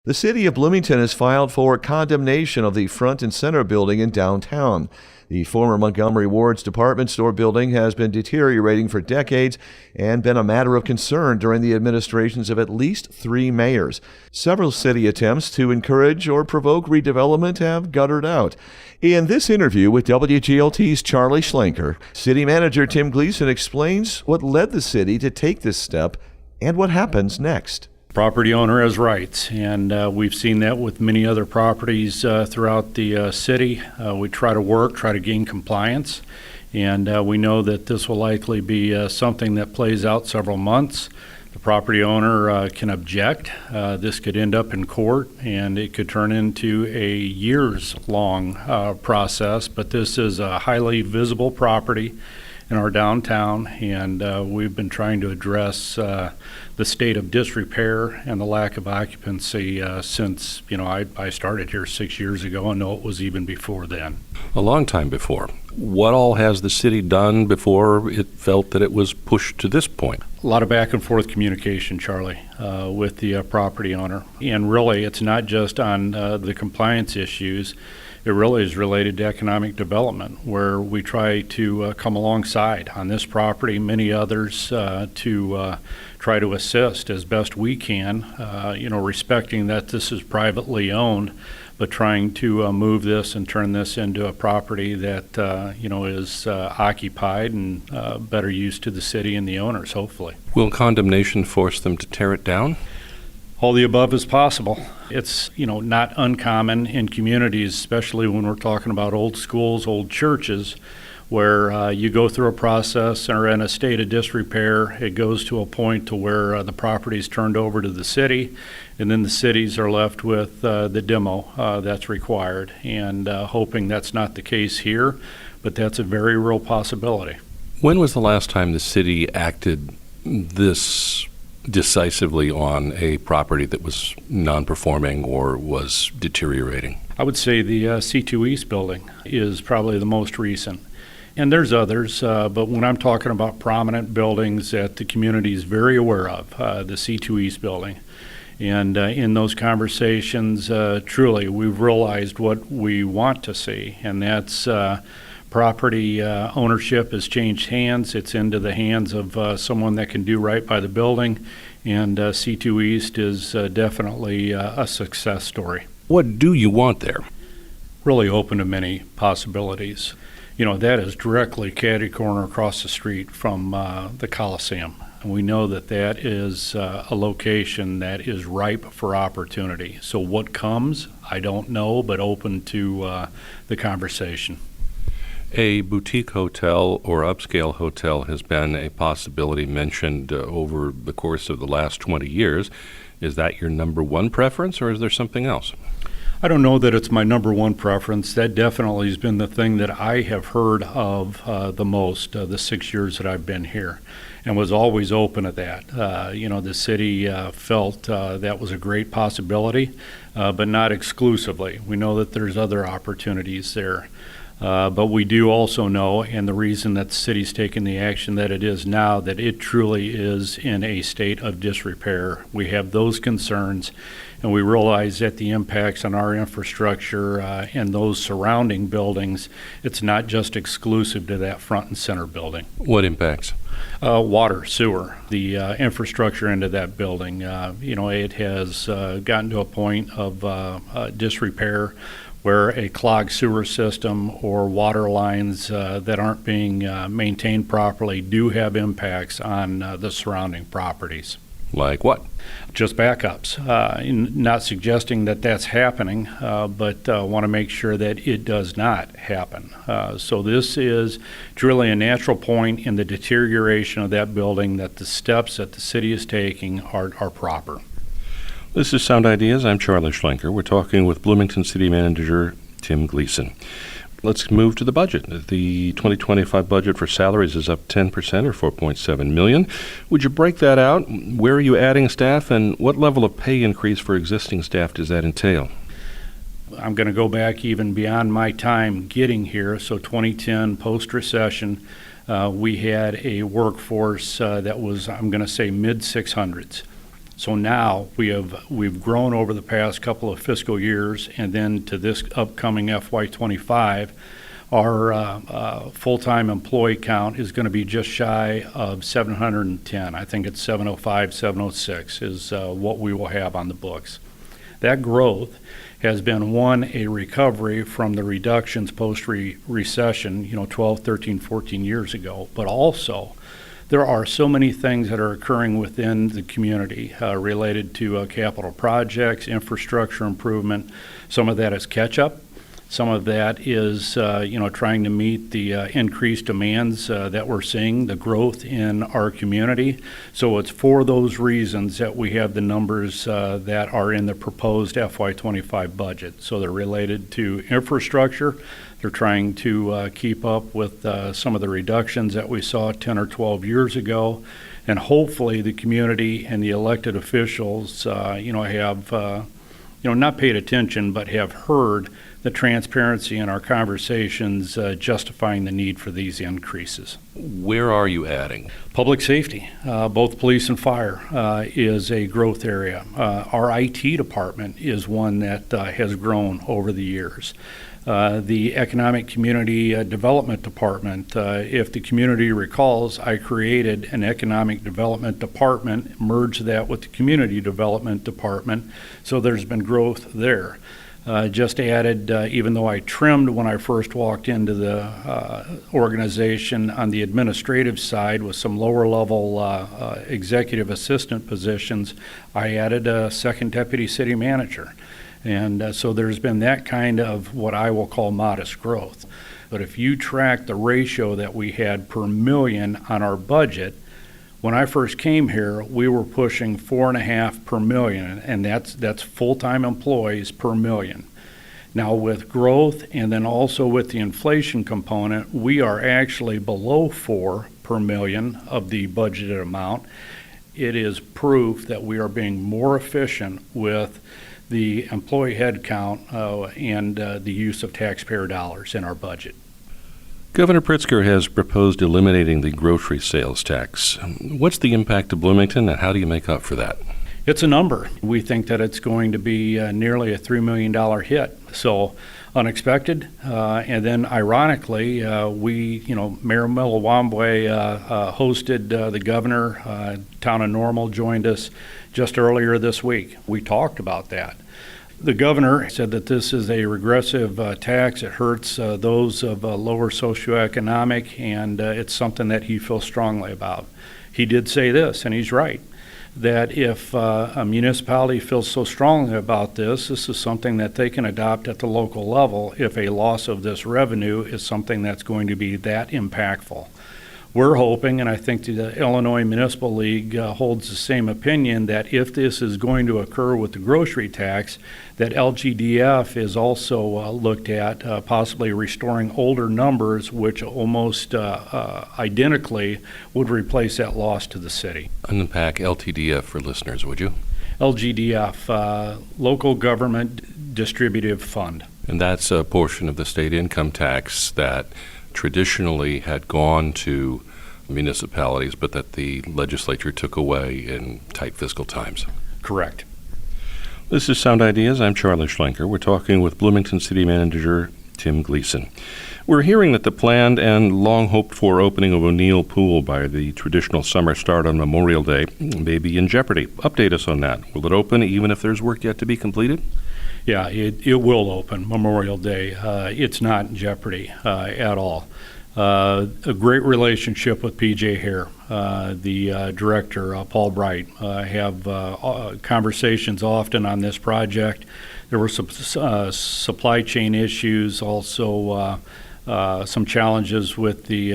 The city of Bloomington has filed for condemnation of the Front and Center building in downtown. The former Montgomery Ward's department store building has been deteriorating for decades and been a matter of concern during the administrations of at least 3 mayors. Several city attempts to encourage or provoke redevelopment have guttered out. In this interview with WGLT's Charlie Schlenker, City Manager Tim Gleason explains what led the city to take this step and what happens next. Property owner has rights, and we've seen that with many other properties throughout the city. We try to gain compliance, and we know that this will likely be something that plays out several months. The property owner can object. This could end up in court, and it could turn into a years-long process, but this is a highly visible property in our downtown, and we've been trying to address the state of disrepair and the lack of occupancy since, I started here 6 years ago, and know it was even before then. A long time before. What all has the city done before it felt that it was pushed to this point? A lot of back and forth communication, Charlie, with the property owner. And really, it's not just on the compliance issues. It really is related to economic development, where we try to come alongside on this property, many others, to try to assist as best we can, respecting that this is privately owned, but trying to move this and turn this into a property that, is occupied and better use to the city and the owners, hopefully. Will condemnation force them to tear it down? All the above is possible. It's, not uncommon in communities, especially when we're talking about old schools, old churches, where you go through a process and are in a state of disrepair. It goes to a point to where the property is turned over to the city, and then the cities are left with the demo that's required, and hoping that's not the case here, but that's a very real possibility. When was the last time the city acted this decisively on a property that was non-performing or was deteriorating? I would say the C2 East building is probably the most recent. And there's others, but when I'm talking about prominent buildings that the community is very aware of, the C2 East building. And in those conversations, truly, we've realized what we want to see, and that's property ownership has changed hands. It's into the hands of someone that can do right by the building, and C2 East is definitely a success story. What do you want there? Really open to many possibilities. That is directly catty corner across the street from the Coliseum. And we know that that is a location that is ripe for opportunity. So what comes, I don't know, but open to the conversation. A boutique hotel or upscale hotel has been a possibility mentioned over the course of the last 20 years. Is that your number one preference, or is there something else? I don't know that it's my number one preference. That definitely has been the thing that I have heard of the most the 6 years that I've been here, and was always open to that. The city felt that was a great possibility, but not exclusively. We know that there's other opportunities there. But we do also know, and the reason that the city's taken the action that it is now, that it truly is in a state of disrepair. We have those concerns, and we realize that the impacts on our infrastructure and those surrounding buildings, it's not just exclusive to that front and center building. What impacts? Water, sewer, the infrastructure into that building. It has gotten to a point of disrepair, where a clogged sewer system or water lines that aren't being maintained properly do have impacts on the surrounding properties. Like what? Just backups. Not suggesting that that's happening, but want to make sure that it does not happen. So this is truly a natural point in the deterioration of that building, that the steps that the city is taking are proper. This is Sound Ideas. I'm Charlie Schlenker. We're talking with Bloomington City Manager Tim Gleason. Let's move to the budget. The 2025 budget for salaries is up 10%, or $4.7 million. Would you break that out? Where are you adding staff, and what level of pay increase for existing staff does that entail? I'm going to go back even beyond my time getting here. So 2010, post-recession, we had a workforce that was, I'm going to say, mid-600s. So now we've grown over the past couple of fiscal years, and then to this upcoming FY25, our full-time employee count is going to be just shy of 710. I think it's 705, 706 is what we will have on the books. That growth has been, one, a recovery from the reductions post-recession, 12, 13, 14 years ago, but also there are so many things that are occurring within the community related to capital projects, infrastructure improvement. Some of that is catch-up. Some of that is, trying to meet the increased demands that we're seeing, the growth in our community. So it's for those reasons that we have the numbers that are in the proposed FY25 budget. So they're related to infrastructure. They're trying to keep up with some of the reductions that we saw 10 or 12 years ago. And hopefully the community and the elected officials, have, not paid attention, but have heard the transparency in our conversations justifying the need for these increases. Where are you adding? Public safety, both police and fire, is a growth area. Our IT department is one that has grown over the years. The Economic Community Development Department, if the community recalls, I created an Economic Development Department, merged that with the Community Development Department, so there's been growth there. Just added, even though I trimmed when I first walked into the organization on the administrative side with some lower level executive assistant positions, I added a second deputy city manager. And so there's been that kind of what I will call modest growth. But if you track the ratio that we had per million on our budget, when I first came here, we were pushing 4.5 per million, and that's full-time employees per million. Now with growth and then also with the inflation component, we are actually below 4 per million of the budgeted amount. It is proof that we are being more efficient with the employee head count and the use of taxpayer dollars in our budget. Governor Pritzker has proposed eliminating the grocery sales tax. What's the impact to Bloomington, and how do you make up for that? It's a number. We think that it's going to be nearly a $3 million hit. So unexpected. And then ironically, Mayor Millawambwe hosted the governor. Town of Normal joined us just earlier this week. We talked about that. The governor said that this is a regressive tax. It hurts those of lower socioeconomic, and it's something that he feels strongly about. He did say this, and he's right, that if a municipality feels so strongly about this is something that they can adopt at the local level if a loss of this revenue is something that's going to be that impactful. We're hoping, and I think the Illinois Municipal League holds the same opinion, that if this is going to occur with the grocery tax, that LGDF is also looked at possibly restoring older numbers, which almost identically would replace that loss to the city. Unpack LTDF for listeners, would you? LGDF, Local Government Distributive Fund. And that's a portion of the state income tax that traditionally had gone to municipalities, but that the legislature took away in tight fiscal times. Correct. This is Sound Ideas. I'm Charlie Schlenker. We're talking with Bloomington City Manager Tim Gleason. We're hearing that the planned and long-hoped-for opening of O'Neill Pool by the traditional summer start on Memorial Day may be in jeopardy. Update us on that. Will it open even if there's work yet to be completed? Yeah, it will open Memorial Day. It's not in jeopardy at all. A great relationship with PJ Hare, the director, Paul Bright. Have conversations often on this project. There were some supply chain issues, also some challenges with the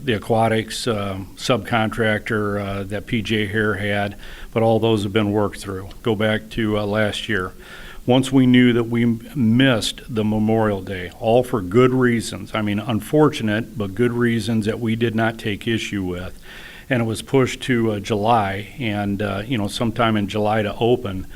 aquatics subcontractor that PJ Hare had, but all those have been worked through. Go back to last year. Once we knew that we missed the Memorial Day, all for good reasons. I mean, unfortunate, but good reasons that we did not take issue with. And it was pushed to July, and sometime in July to open.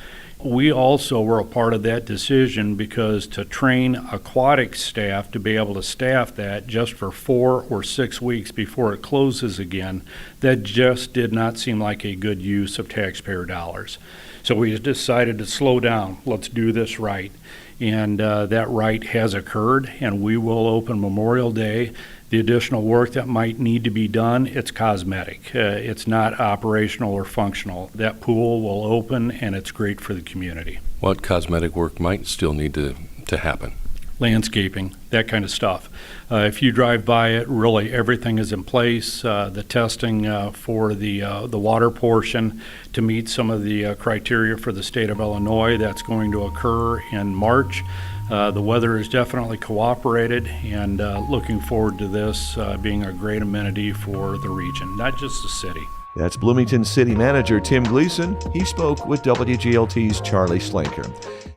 we also were a part of that decision because to train aquatic staff to be able to staff that just for 4 or 6 weeks before it closes again, that just did not seem like a good use of taxpayer dollars. So we decided to slow down. Let's do this right. And that right has occurred, and we will open Memorial Day. The additional work that might need to be done, it's cosmetic. It's not operational or functional. That pool will open, and it's great for the community. What cosmetic work might still need to happen? Landscaping, that kind of stuff. If you drive by it, really everything is in place. The testing for the water portion to meet some of the criteria for the state of Illinois, that's going to occur in March. The weather has definitely cooperated, and looking forward to this being a great amenity for the region, not just the city. That's Bloomington City Manager Tim Gleason. He spoke with WGLT's Charlie Schlenker.